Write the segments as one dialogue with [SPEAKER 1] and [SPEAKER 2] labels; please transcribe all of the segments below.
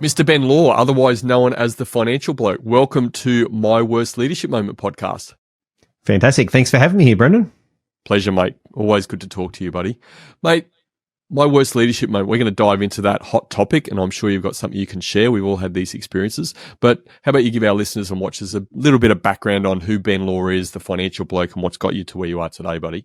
[SPEAKER 1] Mr. Ben Law, otherwise known as the Financial Bloke, welcome to My Worst Leadership Moment podcast.
[SPEAKER 2] Fantastic. Thanks for having me here, Brendan.
[SPEAKER 1] Pleasure, mate. Always good to talk to you, buddy. Mate, my worst leadership moment, we're going to dive into that hot topic, and I'm sure you've got something you can share. We've all had these experiences. But how about you give our listeners and watchers a little bit of background on who Ben Law is, the Financial Bloke, and what's got you to where you are today, buddy?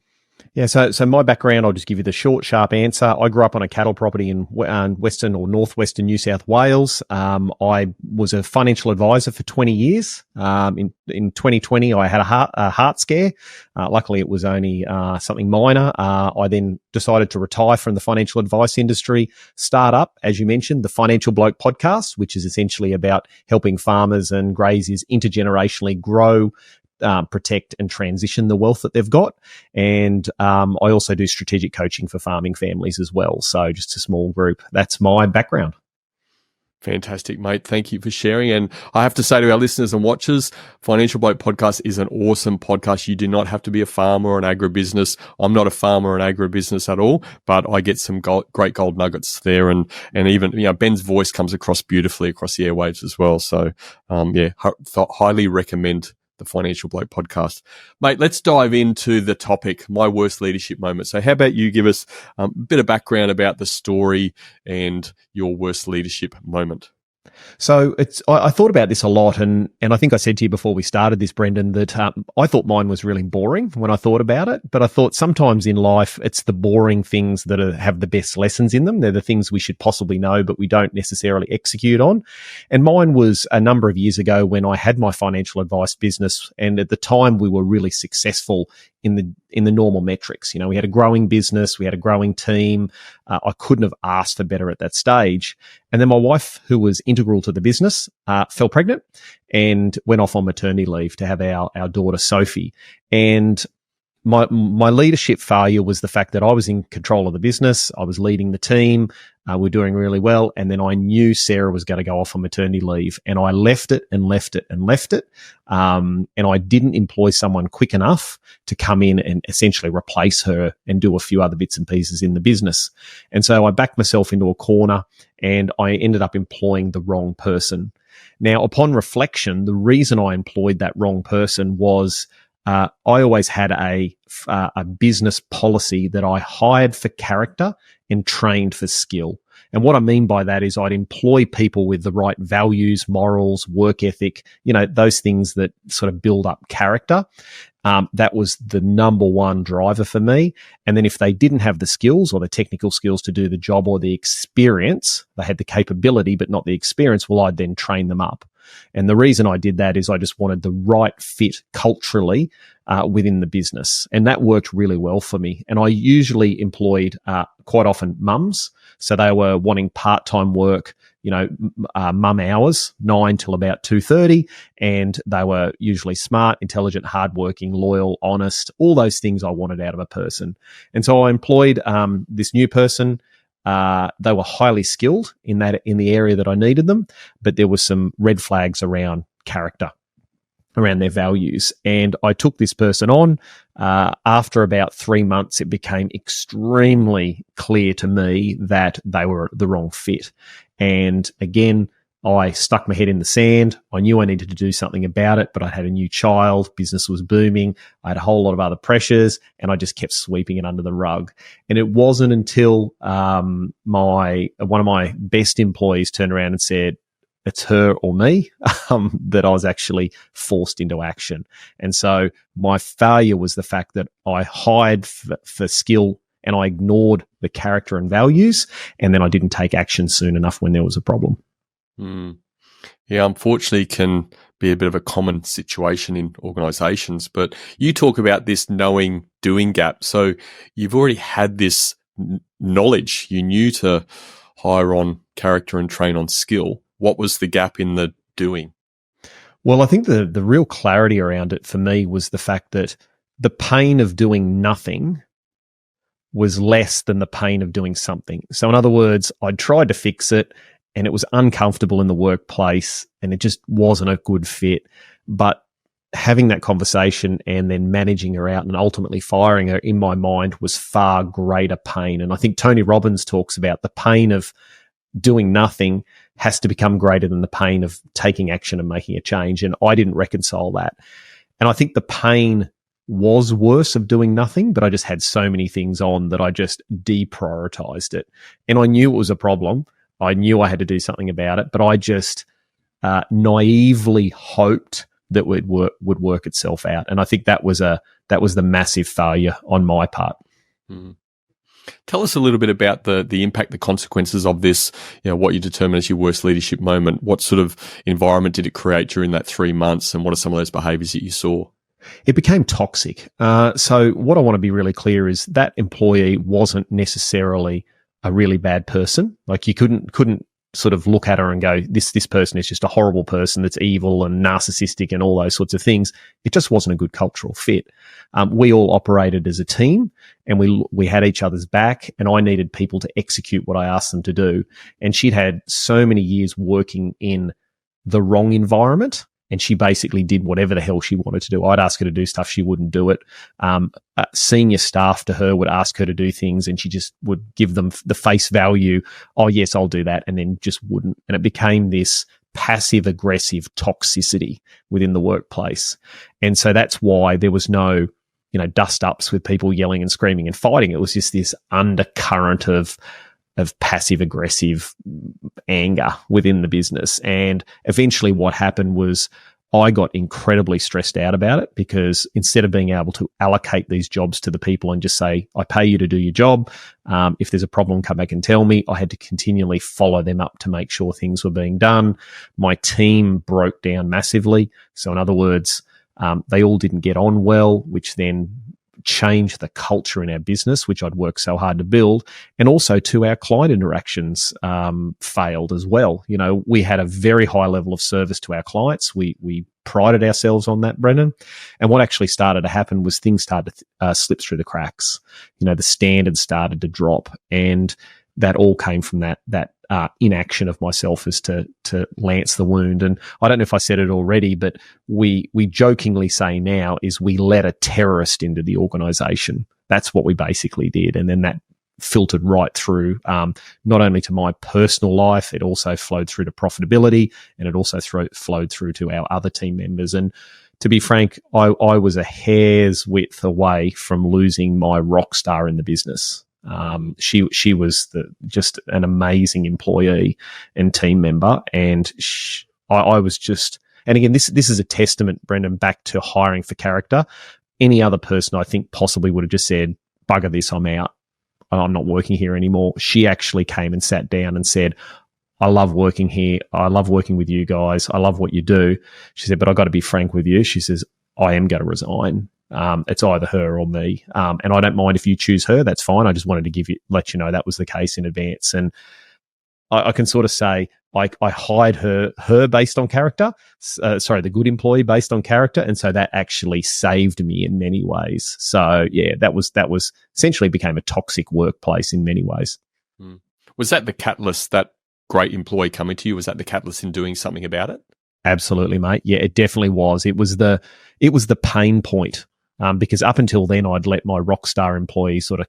[SPEAKER 2] Yeah, so my background, I'll just give you the short, sharp answer. I grew up on a cattle property in western or northwestern New South Wales. I was a financial advisor for 20 years. In 2020, I had a heart scare. Luckily, it was only something minor. I then decided to retire from the financial advice industry, start up, as you mentioned, the Financial Bloke podcast, which is essentially about helping farmers and graziers intergenerationally grow, protect and transition the wealth that they've got. And I also do strategic coaching for farming families as well. So just a small group. That's my background.
[SPEAKER 1] Fantastic, mate. Thank you for sharing. And I have to say to our listeners and watchers, Financial Bloke podcast is an awesome podcast. You do not have to be a farmer or an agribusiness. I'm not a farmer or an agribusiness at all, but I get some great gold nuggets there. And even, Ben's voice comes across beautifully across the airwaves as well. So, highly recommend the Financial Bloke podcast. Mate, let's dive into the topic, my worst leadership moment. So how about you give us a bit of background about the story and your worst leadership moment?
[SPEAKER 2] So I thought about this a lot, and I think I said to you before we started this, Brendan, that I thought mine was really boring when I thought about it. But I thought sometimes in life, it's the boring things that have the best lessons in them. They're the things we should possibly know, but we don't necessarily execute on. And mine was a number of years ago when I had my financial advice business, and at the time we were really successful in the normal metrics. We had a growing business, we had a growing team. I couldn't have asked for better at that stage. And then my wife, who was integral to the business, fell pregnant and went off on maternity leave to have our daughter Sophie. And my leadership failure was the fact that I was in control of the business. I was leading the team. We're doing really well. And then I knew Sarah was going to go off on maternity leave, and I left it. And I didn't employ someone quick enough to come in and essentially replace her and do a few other bits and pieces in the business. And so I backed myself into a corner, and I ended up employing the wrong person. Now, upon reflection, the reason I employed that wrong person was I always had a business policy that I hired for character and trained for skill. And what I mean by that is I'd employ people with the right values, morals, work ethic, those things that sort of build up character. That was the number one driver for me. And then if they didn't have the skills or the technical skills to do the job or the experience, they had the capability but not the experience, well, I'd then train them up. And the reason I did that is I just wanted the right fit culturally within the business. And that worked really well for me. And I usually employed quite often mums. So they were wanting part-time work, mum hours, 9 till about 2:30. And they were usually smart, intelligent, hardworking, loyal, honest, all those things I wanted out of a person. And so I employed this new person. They were highly skilled in the area that I needed them, but there were some red flags around character, around their values. And I took this person on. After about 3 months, it became extremely clear to me that they were the wrong fit. And again, I stuck my head in the sand. I knew I needed to do something about it, but I had a new child, business was booming, I had a whole lot of other pressures, and I just kept sweeping it under the rug. And it wasn't until one of my best employees turned around and said, it's her or me, that I was actually forced into action. And so my failure was the fact that I hired for skill and I ignored the character and values, and then I didn't take action soon enough when there was a problem.
[SPEAKER 1] Yeah, unfortunately can be a bit of a common situation in organizations, but you talk about this knowing doing gap. So you've already had this knowledge. You knew to hire on character and train on skill. What was the gap in the doing?
[SPEAKER 2] Well, I think the real clarity around it for me was the fact that the pain of doing nothing was less than the pain of doing something. So in other words, I'd tried to fix it, and it was uncomfortable in the workplace, and it just wasn't a good fit. But having that conversation and then managing her out and ultimately firing her, in my mind, was far greater pain. And I think Tony Robbins talks about the pain of doing nothing has to become greater than the pain of taking action and making a change. And I didn't reconcile that. And I think the pain was worse of doing nothing, but I just had so many things on that I just deprioritized it. And I knew it was a problem. I knew I had to do something about it, but I just naively hoped that it would work itself out. And I think that was the massive failure on my part.
[SPEAKER 1] Mm. Tell us a little bit about the impact, the consequences of this, what you determine as your worst leadership moment. What sort of environment did it create during that 3 months, and what are some of those behaviors that you saw?
[SPEAKER 2] It became toxic. So what I want to be really clear is that employee wasn't necessarily a really bad person. Like you couldn't sort of look at her and go, this person is just a horrible person that's evil and narcissistic and all those sorts of things. It just wasn't a good cultural fit. We all operated as a team, and we had each other's back, and I needed people to execute what I asked them to do. And she'd had so many years working in the wrong environment, and she basically did whatever the hell she wanted to do. I'd ask her to do stuff, she wouldn't do it. Senior staff to her would ask her to do things, and she just would give them the face value, oh, yes, I'll do that, and then just wouldn't. And it became this passive-aggressive toxicity within the workplace. And so that's why there was no dust-ups with people yelling and screaming and fighting. It was just this undercurrent of passive-aggressive anger within the business. And eventually what happened was I got incredibly stressed out about it, because instead of being able to allocate these jobs to the people and just say, I pay you to do your job, if there's a problem, come back and tell me, I had to continually follow them up to make sure things were being done. My team broke down massively. So in other words, they all didn't get on well, which then changed the culture in our business, which I'd worked so hard to build. And also to our client interactions failed as well. We had a very high level of service to our clients. We prided ourselves on that, Brendan. And what actually started to happen was things started to slip through the cracks. The standards started to drop, and that all came from that inaction of myself as to lance the wound. And I don't know if I said it already, but we jokingly say now is we let a terrorist into the organization. That's what we basically did. And then that filtered right through, not only to my personal life, it also flowed through to profitability, and it also flowed through to our other team members. And to be frank, I was a hair's width away from losing my rock star in the business. She was just an amazing employee and team member, and I was just. And again, this is a testament, Brendan, back to hiring for character. Any other person, I think, possibly would have just said, "Bugger this, I'm out. I'm not working here anymore." She actually came and sat down and said, "I love working here. I love working with you guys. I love what you do." She said, "But I got to be frank with you." She says, "I am going to resign. It's either her or me. And I don't mind if you choose her. That's fine. I just wanted to let you know that was the case in advance." And I can sort of say I hired her based on character. The good employee based on character. And so that actually saved me in many ways. So yeah, that was essentially became a toxic workplace in many ways.
[SPEAKER 1] Mm. Was that the catalyst, that great employee coming to you? Was that the catalyst in doing something about it?
[SPEAKER 2] Absolutely, mate. Yeah, it definitely was. It was the pain point. Because up until then, I'd let my rock star employee sort of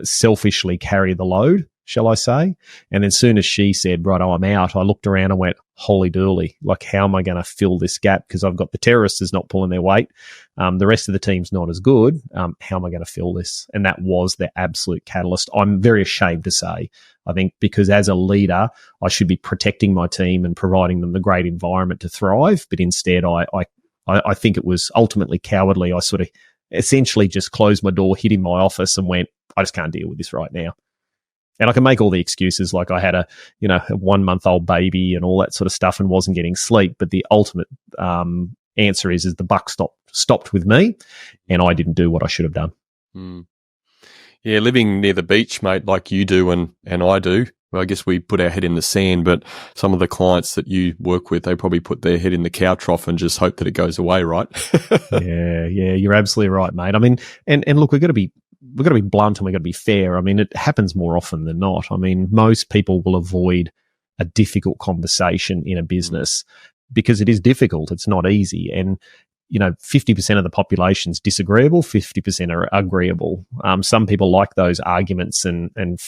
[SPEAKER 2] selfishly carry the load, shall I say. And as soon as she said, "Right, I'm out," I looked around and went, holy dooly, like how am I going to fill this gap? Because I've got the terrorists is not pulling their weight. The rest of the team's not as good. How am I going to fill this? And that was the absolute catalyst. I'm very ashamed to say, I think, because as a leader, I should be protecting my team and providing them the great environment to thrive. But instead, I think it was ultimately cowardly. I sort of essentially just closed my door, hid in my office, and went, I just can't deal with this right now. And I can make all the excuses, like I had a 1-month-old baby and all that sort of stuff and wasn't getting sleep. But the ultimate answer is the buck stopped with me, and I didn't do what I should have done.
[SPEAKER 1] Mm. Yeah, living near the beach, mate, like you do and I do. Well, I guess we put our head in the sand, but some of the clients that you work with, they probably put their head in the cow trough and just hope that it goes away, right?
[SPEAKER 2] Yeah, you're absolutely right, mate. I mean, and look, we've got to be blunt and we've got to be fair. I mean, it happens more often than not. I mean, most people will avoid a difficult conversation in a business because it is difficult. It's not easy. And 50% of the population's disagreeable, 50% are agreeable. Some people like those arguments and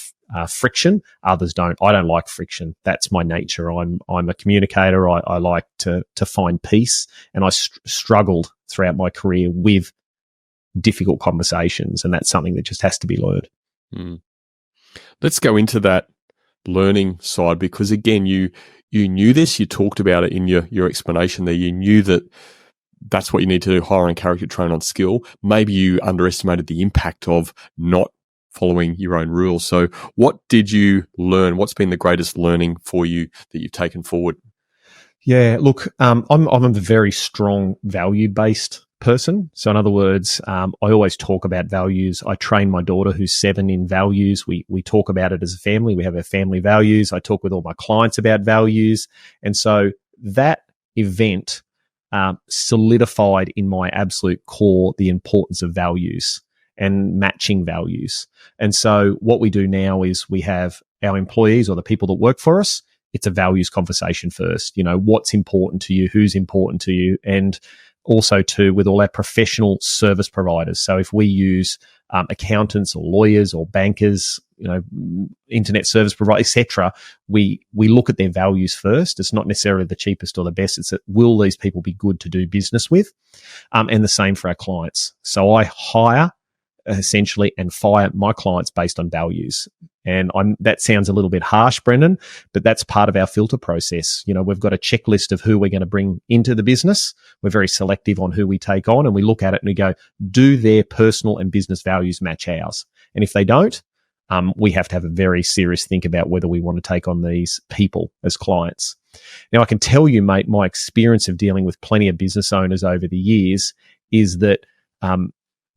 [SPEAKER 2] friction. Others don't. I don't like friction. That's my nature. I'm a communicator. I like to find peace, and I struggled throughout my career with difficult conversations, and that's something that just has to be learned.
[SPEAKER 1] Mm. Let's go into that learning side, because again, you knew this, you talked about it in your explanation there. You knew that that's what you need to do, hire on character, train on skill. Maybe you underestimated the impact of not following your own rules. So what did you learn? What's been the greatest learning for you that you've taken forward?
[SPEAKER 2] Yeah, look, I'm a very strong value-based person. So in other words, I always talk about values. I train my daughter who's 7 in values. We talk about it as a family. We have our family values. I talk with all my clients about values. And so that event solidified in my absolute core the importance of values and matching values. And so what we do now is we have our employees or the people that work for us. It's a values conversation first. You know, what's important to you, who's important to you, and also too with all our professional service providers. So if we use accountants or lawyers or bankers, you know, internet service providers, etc., we look at their values first. It's not necessarily the cheapest or the best. It's that will these people be good to do business with, and the same for our clients. So I hire essentially and fire my clients based on values. And that sounds a little bit harsh, Brendan, but that's part of our filter process. You know, we've got a checklist of who we're going to bring into the business. We're very selective on who we take on, and we look at it and we go, do their personal and business values match ours? And if they don't, we have to have a very serious think about whether we want to take on these people as clients. Now, I can tell you, mate, my experience of dealing with plenty of business owners over the years is that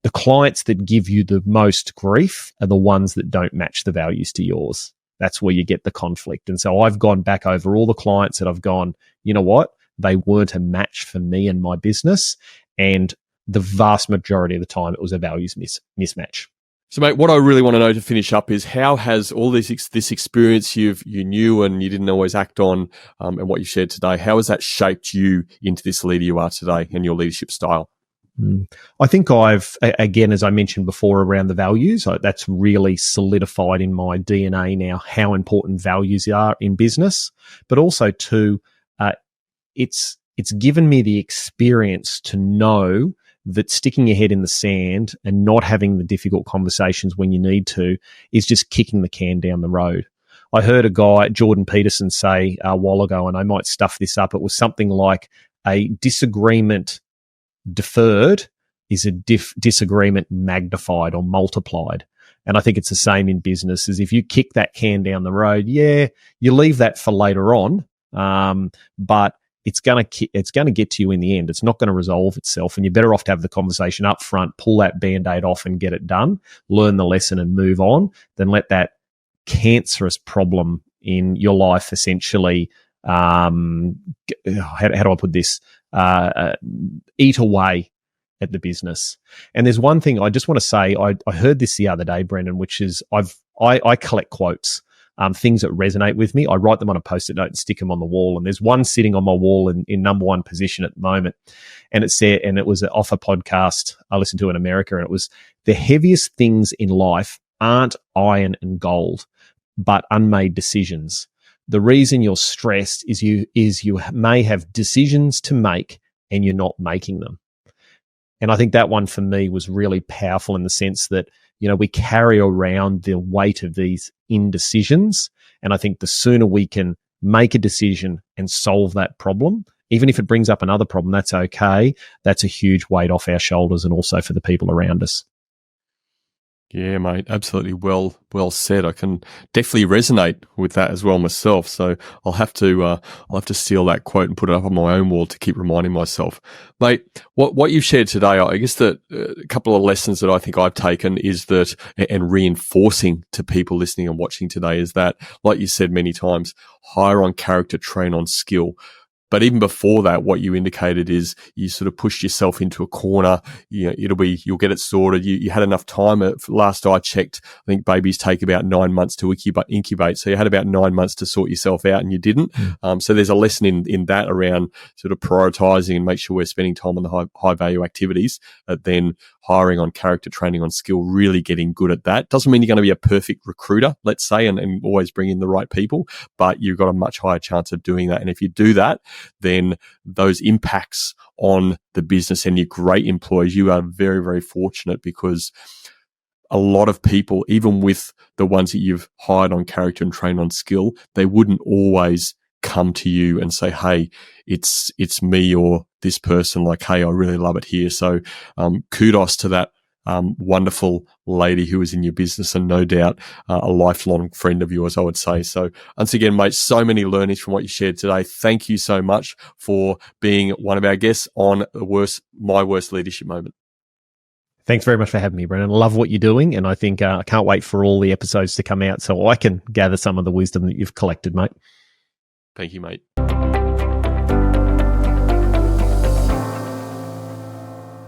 [SPEAKER 2] the clients that give you the most grief are the ones that don't match the values to yours. That's where you get the conflict. And so I've gone back over all the clients that I've gone, you know what? They weren't a match for me and my business. And the vast majority of the time, it was a values mismatch.
[SPEAKER 1] So, mate, what I really want to know to finish up is how has all this experience you knew and you didn't always act on, and what you shared today, how has that shaped you into this leader you are today and your leadership style?
[SPEAKER 2] I think I've, again, as I mentioned before, around the values, that's really solidified in my DNA now, how important values are in business, but also too, it's given me the experience to know that sticking your head in the sand and not having the difficult conversations when you need to is just kicking the can down the road. I heard a guy, Jordan Peterson, say a while ago, and I might stuff this up, it was something like a disagreement deferred is a disagreement magnified or multiplied. And I think it's the same in business, is if you kick that can down the road, yeah, you leave that for later on, but it's going to get to you in the end. It's not going to resolve itself, and you're better off to have the conversation up front, pull that Band-Aid off and get it done, learn the lesson and move on, than let that cancerous problem in your life essentially, how do I put this, eat away at the business. And there's one thing I just want to say, I heard this the other day, Brendan, which is I collect quotes, things that resonate with me. I write them on a Post-it note and stick them on the wall. And there's one sitting on my wall in number one position at the moment. And it said, and it was off a podcast I listened to in America, and it was, the heaviest things in life aren't iron and gold, but unmade decisions. The reason you're stressed is you may have decisions to make and you're not making them. And I think that one for me was really powerful in the sense that, you know, we carry around the weight of these indecisions. And I think the sooner we can make a decision and solve that problem, even if it brings up another problem, that's okay. That's a huge weight off our shoulders and also for the people around us.
[SPEAKER 1] Yeah, mate, absolutely well said. I can definitely resonate with that as well myself. So I'll have to steal that quote and put it up on my own wall to keep reminding myself, mate. What you've shared today, I guess that a couple of lessons that I think I've taken is that, and reinforcing to people listening and watching today, is that, like you said many times, hire on character, train on skill. But even before that, what you indicated is you sort of pushed yourself into a corner. You'll get it sorted. You had enough time. Last I checked, I think babies take about 9 months to incubate. So you had about 9 months to sort yourself out, and you didn't. So there's a lesson in that around sort of prioritizing and make sure we're spending time on the high value activities, then hiring on character, training on skill, really getting good at that. Doesn't mean you're going to be a perfect recruiter, let's say, and always bring in the right people, but you've got a much higher chance of doing that. And if you do that, then those impacts on the business and your great employees, you are very, very fortunate, because a lot of people, even with the ones that you've hired on character and trained on skill, they wouldn't always come to you and say, hey, it's me or this person, like, hey, I really love it here. So kudos to that wonderful lady who was in your business, and no doubt a lifelong friend of yours, I would say. So once again, mate, so many learnings from what you shared today. Thank you so much for being one of our guests on My Worst Leadership Moment.
[SPEAKER 2] Thanks very much for having me, Brennan. I love what you're doing, and I think I can't wait for all the episodes to come out so I can gather some of the wisdom that you've collected, mate.
[SPEAKER 1] Thank you, mate.